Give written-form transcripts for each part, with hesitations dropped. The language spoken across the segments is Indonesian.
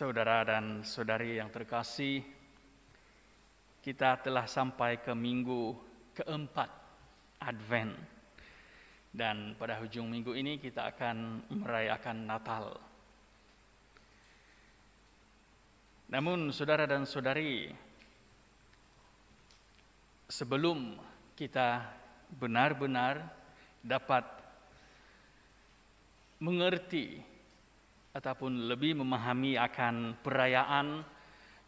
Saudara dan saudari yang terkasih, kita telah sampai ke minggu keempat Advent. Dan pada ujung minggu ini kita akan merayakan Natal. Namun saudara dan saudari, sebelum kita benar-benar dapat mengerti ataupun lebih memahami akan perayaan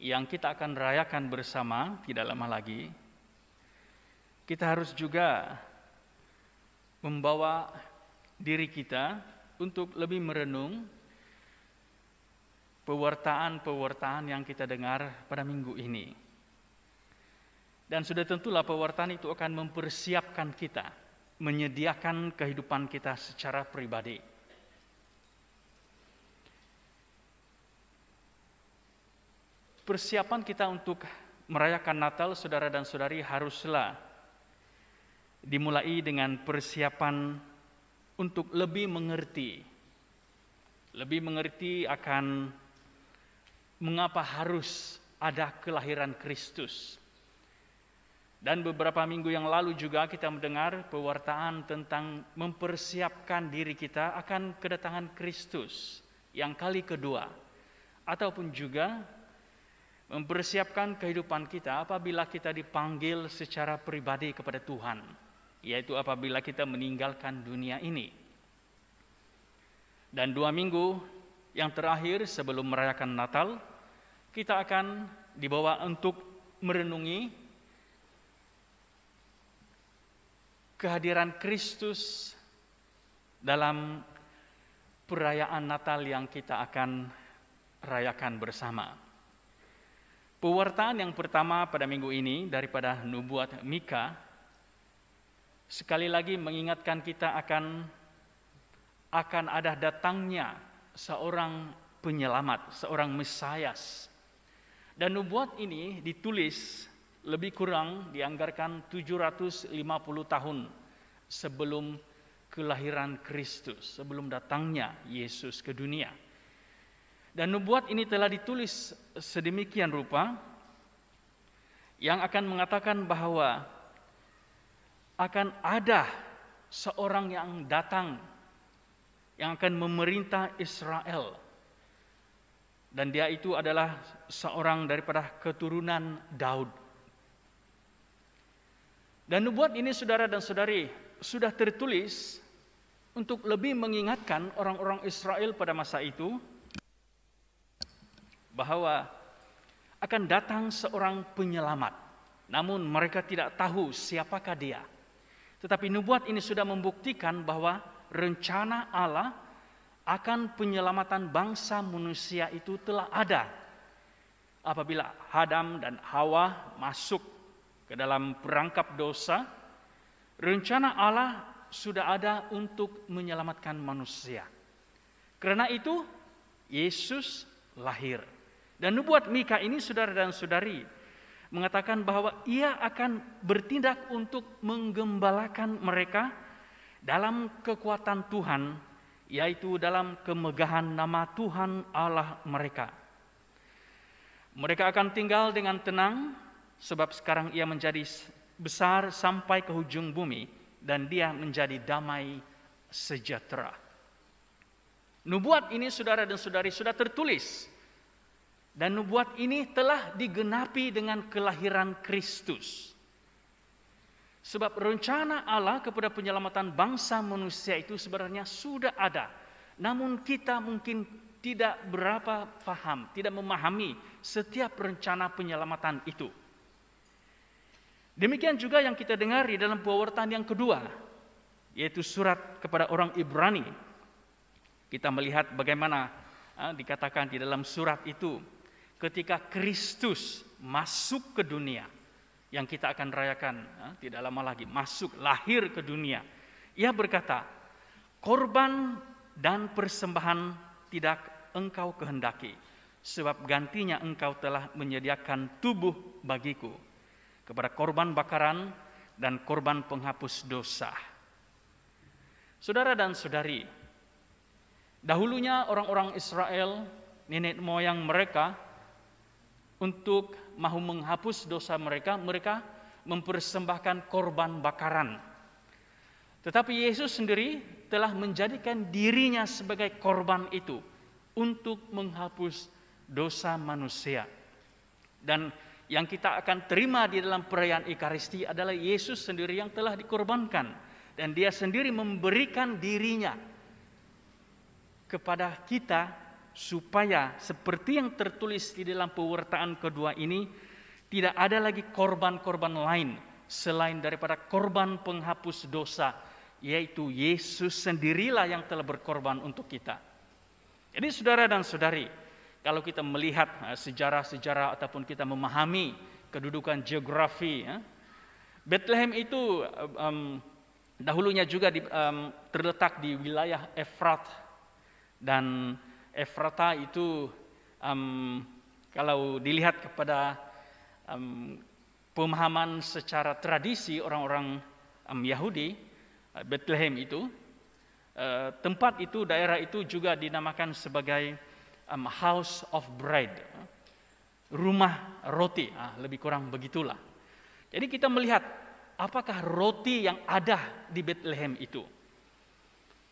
yang kita akan rayakan bersama tidak lama lagi, kita harus juga membawa diri kita untuk lebih merenung pewartaan yang kita dengar pada minggu ini. Dan sudah tentulah pewartaan itu akan mempersiapkan kita, menyediakan kehidupan kita secara pribadi. Persiapan kita untuk merayakan Natal, saudara dan saudari, haruslah dimulai dengan persiapan untuk lebih mengerti akan mengapa harus ada kelahiran Kristus. Dan beberapa minggu yang lalu juga kita mendengar pewartaan tentang mempersiapkan diri kita akan kedatangan Kristus yang kali kedua, ataupun juga mempersiapkan kehidupan kita apabila kita dipanggil secara pribadi kepada Tuhan, yaitu apabila kita meninggalkan dunia ini. Dan 2 minggu yang terakhir sebelum merayakan Natal, kita akan dibawa untuk merenungi kehadiran Kristus dalam perayaan Natal yang kita akan rayakan bersama. Pewartaan yang pertama pada minggu ini daripada nubuat Mika sekali lagi mengingatkan kita akan ada datangnya seorang penyelamat, seorang Mesias. Dan nubuat ini ditulis lebih kurang dianggarkan 750 tahun sebelum kelahiran Kristus, sebelum datangnya Yesus ke dunia. Dan nubuat ini telah ditulis sedemikian rupa yang akan mengatakan bahwa akan ada seorang yang datang yang akan memerintah Israel. Dan dia itu adalah seorang daripada keturunan Daud. Dan nubuat ini, saudara dan saudari, sudah tertulis untuk lebih mengingatkan orang-orang Israel pada masa itu bahwa akan datang seorang penyelamat. Namun mereka tidak tahu siapakah dia. Tetapi nubuat ini sudah membuktikan bahwa rencana Allah akan penyelamatan bangsa manusia itu telah ada. Apabila Adam dan Hawa masuk ke dalam perangkap dosa, rencana Allah sudah ada untuk menyelamatkan manusia. Karena itu Yesus lahir. Dan nubuat Mika ini, saudara dan saudari, mengatakan bahwa ia akan bertindak untuk menggembalakan mereka dalam kekuatan Tuhan, yaitu dalam kemegahan nama Tuhan Allah mereka. Mereka akan tinggal dengan tenang, sebab sekarang ia menjadi besar sampai ke ujung bumi, dan dia menjadi damai sejahtera. Nubuat ini, saudara dan saudari, sudah tertulis. Dan nubuat ini telah digenapi dengan kelahiran Kristus. Sebab rencana Allah kepada penyelamatan bangsa manusia itu sebenarnya sudah ada. Namun kita mungkin tidak berapa paham, tidak memahami setiap rencana penyelamatan itu. Demikian juga yang kita dengar di dalam pewartaan yang kedua, yaitu surat kepada orang Ibrani. Kita melihat bagaimana dikatakan di dalam surat itu, ketika Kristus masuk ke dunia, yang kita akan rayakan tidak lama lagi, lahir ke dunia. Ia berkata, korban dan persembahan tidak engkau kehendaki, sebab gantinya engkau telah menyediakan tubuh bagiku kepada korban bakaran dan korban penghapus dosa. Saudara dan saudari, dahulunya orang-orang Israel nenek moyang mereka untuk mau menghapus dosa mereka, mereka mempersembahkan korban bakaran. Tetapi Yesus sendiri telah menjadikan dirinya sebagai korban itu untuk menghapus dosa manusia. Dan yang kita akan terima di dalam perayaan Ekaristi adalah Yesus sendiri yang telah dikorbankan. Dan dia sendiri memberikan dirinya kepada kita supaya seperti yang tertulis di dalam pewartaan kedua ini, tidak ada lagi korban-korban lain selain daripada korban penghapus dosa, yaitu Yesus sendirilah yang telah berkorban untuk kita. Jadi saudara dan saudari, kalau kita melihat sejarah-sejarah ataupun kita memahami kedudukan geografi, Bethlehem itu dahulunya juga terletak di wilayah Efrat, dan Efrata itu kalau dilihat kepada pemahaman secara tradisi orang-orang Yahudi, Bethlehem itu tempat itu, daerah itu juga dinamakan sebagai House of Bread, rumah roti, lebih kurang begitulah. Jadi kita melihat apakah roti yang ada di Bethlehem itu.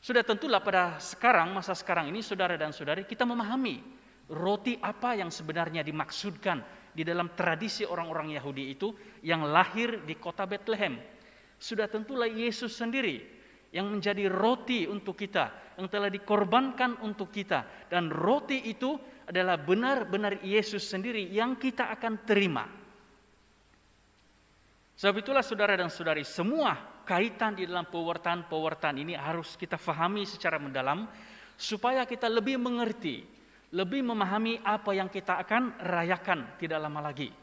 Sudah tentulah pada sekarang, masa sekarang ini saudara dan saudari, kita memahami roti apa yang sebenarnya dimaksudkan di dalam tradisi orang-orang Yahudi itu yang lahir di kota Bethlehem. Sudah tentulah Yesus sendiri yang menjadi roti untuk kita, yang telah dikorbankan untuk kita. Dan roti itu adalah benar-benar Yesus sendiri yang kita akan terima. Sebab itulah saudara dan saudari, semua kaitan di dalam pewartaan ini harus kita fahami secara mendalam supaya kita lebih mengerti, lebih memahami apa yang kita akan rayakan tidak lama lagi.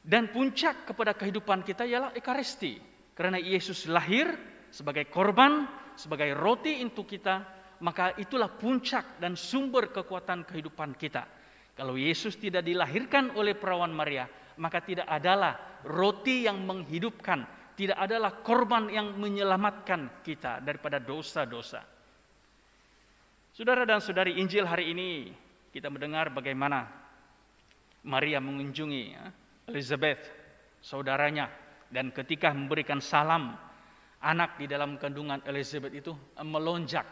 Dan puncak kepada kehidupan kita ialah Ekaristi, karena Yesus lahir sebagai korban, sebagai roti untuk kita, maka itulah puncak dan sumber kekuatan kehidupan kita. Kalau Yesus tidak dilahirkan oleh perawan Maria, maka tidak adalah roti yang menghidupkan, tidak adalah korban yang menyelamatkan kita daripada dosa-dosa. Saudara dan saudari, Injil hari ini kita mendengar bagaimana Maria mengunjungi Elizabeth, saudaranya, dan ketika memberikan salam, anak di dalam kandungan Elizabeth itu melonjak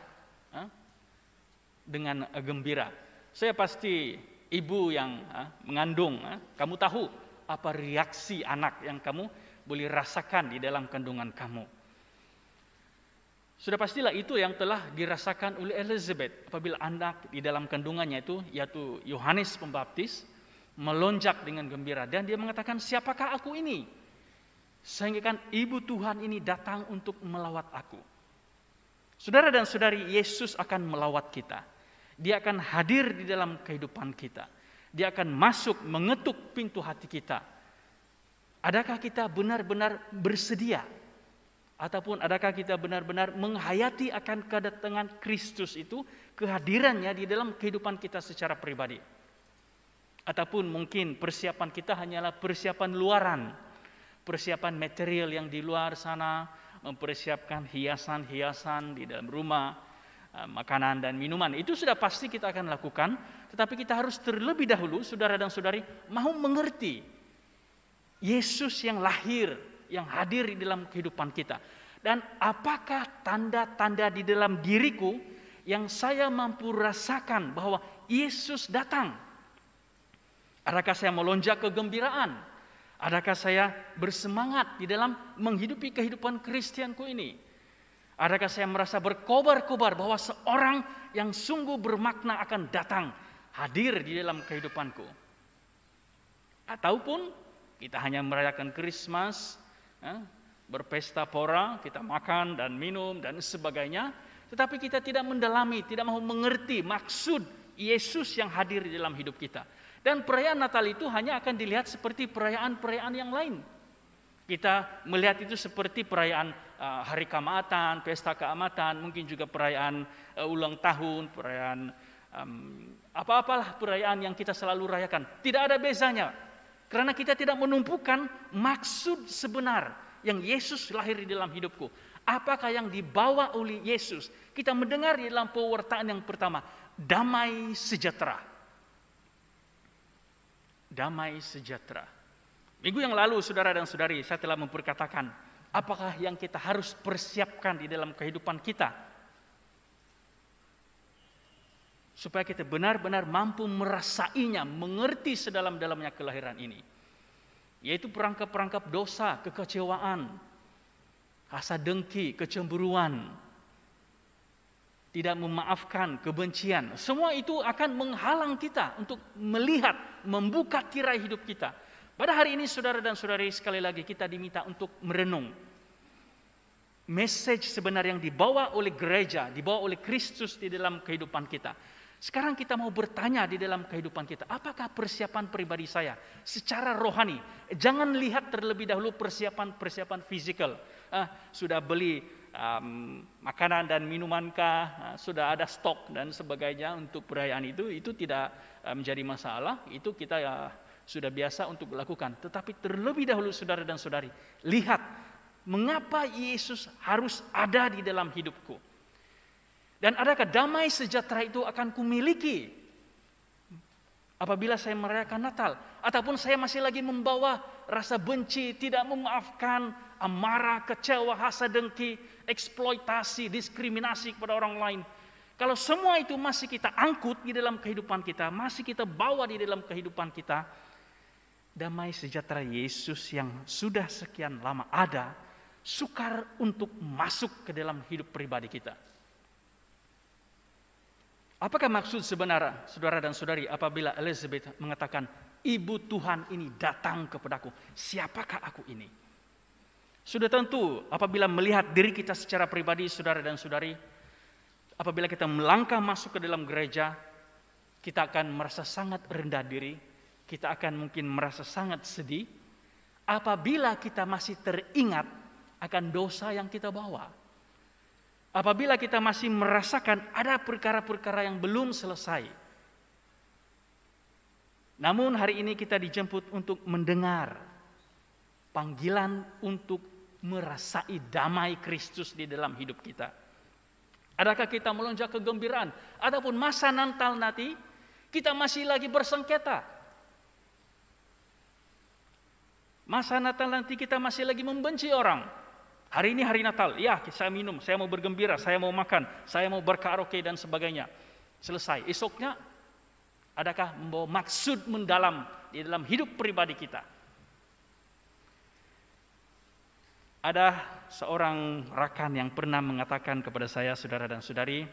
dengan gembira. Saya pasti ibu yang mengandung, kamu tahu apa reaksi anak yang kamu boleh rasakan di dalam kandungan kamu. Sudah pastilah itu yang telah dirasakan oleh Elizabeth apabila anak di dalam kandungannya itu, yaitu Yohanes Pembaptis, melonjak dengan gembira. Dan dia mengatakan, siapakah aku ini? Sehingga kan ibu Tuhan ini datang untuk melawat aku. Saudara dan saudari, Yesus akan melawat kita. Dia akan hadir di dalam kehidupan kita. Dia akan masuk mengetuk pintu hati kita. Adakah kita benar-benar bersedia? Ataupun adakah kita benar-benar menghayati akan kedatangan Kristus itu, kehadirannya di dalam kehidupan kita secara pribadi? Ataupun mungkin persiapan kita hanyalah persiapan luaran, persiapan material yang di luar sana, mempersiapkan hiasan-hiasan di dalam rumah, makanan dan minuman. Itu sudah pasti kita akan lakukan, tetapi kita harus terlebih dahulu, saudara dan saudari, mau mengerti Yesus yang lahir, yang hadir di dalam kehidupan kita. Dan apakah tanda-tanda di dalam diriku yang saya mampu rasakan bahwa Yesus datang? Adakah saya melonjak kegembiraan? Adakah saya bersemangat di dalam menghidupi kehidupan Kristianku ini? Adakah saya merasa berkobar-kobar bahwa seorang yang sungguh bermakna akan datang, hadir di dalam kehidupanku? Ataupun kita hanya merayakan Krismas, berpesta pora, kita makan dan minum dan sebagainya, tetapi kita tidak mendalami, tidak mau mengerti maksud Yesus yang hadir di dalam hidup kita. Dan perayaan Natal itu hanya akan dilihat seperti perayaan-perayaan yang lain. Kita melihat itu seperti perayaan Hari Keamatan, Pesta Keamatan, mungkin juga perayaan ulang tahun, perayaan apa-apalah perayaan yang kita selalu rayakan. Tidak ada bezanya. Karena kita tidak menumpukan maksud sebenar yang Yesus lahir di dalam hidupku. Apakah yang dibawa oleh Yesus? Kita mendengar di dalam pewartaan yang pertama, damai sejahtera. Damai sejahtera. Minggu yang lalu, saudara dan saudari, saya telah memperkatakan, apakah yang kita harus persiapkan di dalam kehidupan kita, supaya kita benar-benar mampu merasainya, mengerti sedalam-dalamnya kelahiran ini. Yaitu perangkap-perangkap dosa, kekecewaan, rasa dengki, kecemburuan, tidak memaafkan, kebencian. Semua itu akan menghalang kita untuk melihat, membuka tirai hidup kita. Pada hari ini saudara dan saudari, sekali lagi kita diminta untuk merenung. Message sebenarnya yang dibawa oleh gereja, dibawa oleh Kristus di dalam kehidupan kita. Sekarang kita mau bertanya di dalam kehidupan kita, apakah persiapan pribadi saya secara rohani? Jangan lihat terlebih dahulu persiapan fisikal. Sudah beli makanan dan minumankah, sudah ada stok dan sebagainya untuk perayaan itu tidak menjadi masalah. Itu kita sudah biasa untuk lakukan. Tetapi terlebih dahulu saudara dan saudari, lihat mengapa Yesus harus ada di dalam hidupku. Dan adakah damai sejahtera itu akan kumiliki apabila saya merayakan Natal? Ataupun saya masih lagi membawa rasa benci, tidak memaafkan, amarah, kecewa, hasad, dengki, eksploitasi, diskriminasi kepada orang lain. Kalau semua itu masih kita angkut di dalam kehidupan kita, masih kita bawa di dalam kehidupan kita, damai sejahtera Yesus yang sudah sekian lama ada, sukar untuk masuk ke dalam hidup pribadi kita. Apakah maksud sebenarnya, saudara dan saudari, apabila Elizabeth mengatakan, Ibu Tuhan ini datang kepadaku, siapakah aku ini? Sudah tentu apabila melihat diri kita secara pribadi, saudara dan saudari, apabila kita melangkah masuk ke dalam gereja, kita akan merasa sangat rendah diri, kita akan mungkin merasa sangat sedih, apabila kita masih teringat akan dosa yang kita bawa. Apabila kita masih merasakan ada perkara-perkara yang belum selesai. Namun hari ini kita dijemput untuk mendengar panggilan untuk merasai damai Kristus di dalam hidup kita. Adakah kita melonjak kegembiraan? Ataupun masa Natal nanti kita masih lagi bersengketa. Masa Natal nanti kita masih lagi membenci orang. Hari ini hari Natal, ya saya minum, saya mau bergembira, saya mau makan, saya mau berkaraoke dan sebagainya. Selesai. Esoknya, adakah membawa maksud mendalam di dalam hidup pribadi kita? Ada seorang rakan yang pernah mengatakan kepada saya, saudara dan saudari,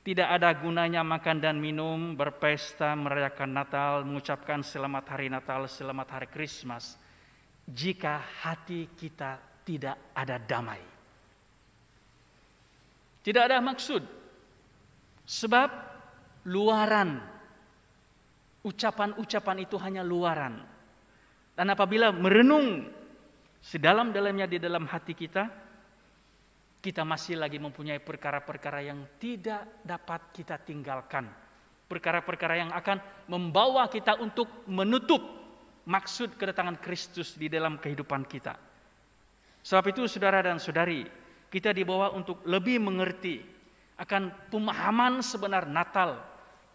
tidak ada gunanya makan dan minum, berpesta, merayakan Natal, mengucapkan selamat hari Natal, selamat hari Krismas, jika hati kita tidak ada damai. Tidak ada maksud. Sebab luaran. Ucapan-ucapan itu hanya luaran. Dan apabila merenung sedalam-dalamnya di dalam hati kita, kita masih lagi mempunyai perkara-perkara yang tidak dapat kita tinggalkan. Perkara-perkara yang akan membawa kita untuk menutup maksud kedatangan Kristus di dalam kehidupan kita. Sebab itu saudara dan saudari, kita dibawa untuk lebih mengerti akan pemahaman sebenar Natal,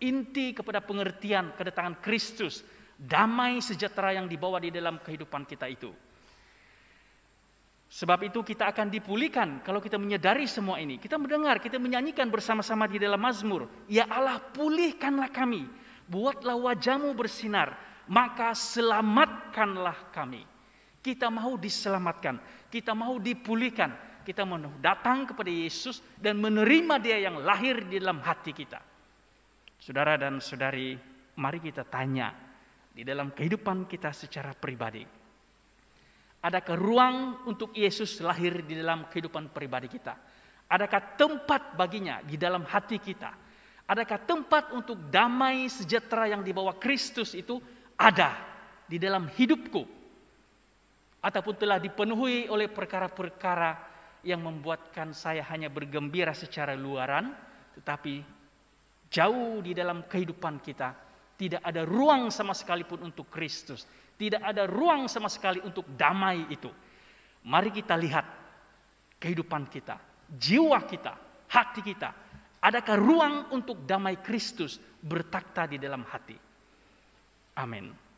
inti kepada pengertian kedatangan Kristus, damai sejahtera yang dibawa di dalam kehidupan kita itu. Sebab itu kita akan dipulihkan kalau kita menyadari semua ini. Kita mendengar, kita menyanyikan bersama-sama di dalam Mazmur, Ya Allah pulihkanlah kami, buatlah wajahmu bersinar, maka selamatkanlah kami. Kita mau diselamatkan, kita mau dipulihkan, kita mau datang kepada Yesus dan menerima Dia yang lahir di dalam hati kita. Saudara dan saudari, mari kita tanya di dalam kehidupan kita secara pribadi. Adakah ruang untuk Yesus lahir di dalam kehidupan pribadi kita? Adakah tempat baginya di dalam hati kita? Adakah tempat untuk damai sejahtera yang dibawa Kristus itu ada di dalam hidupku? Ataupun telah dipenuhi oleh perkara-perkara yang membuatkan saya hanya bergembira secara luaran, tetapi jauh di dalam kehidupan kita tidak ada ruang sama sekali pun untuk Kristus, tidak ada ruang sama sekali untuk damai itu. Mari kita lihat kehidupan kita, jiwa kita, hati kita. Adakah ruang untuk damai Kristus bertakhta di dalam hati? Amin.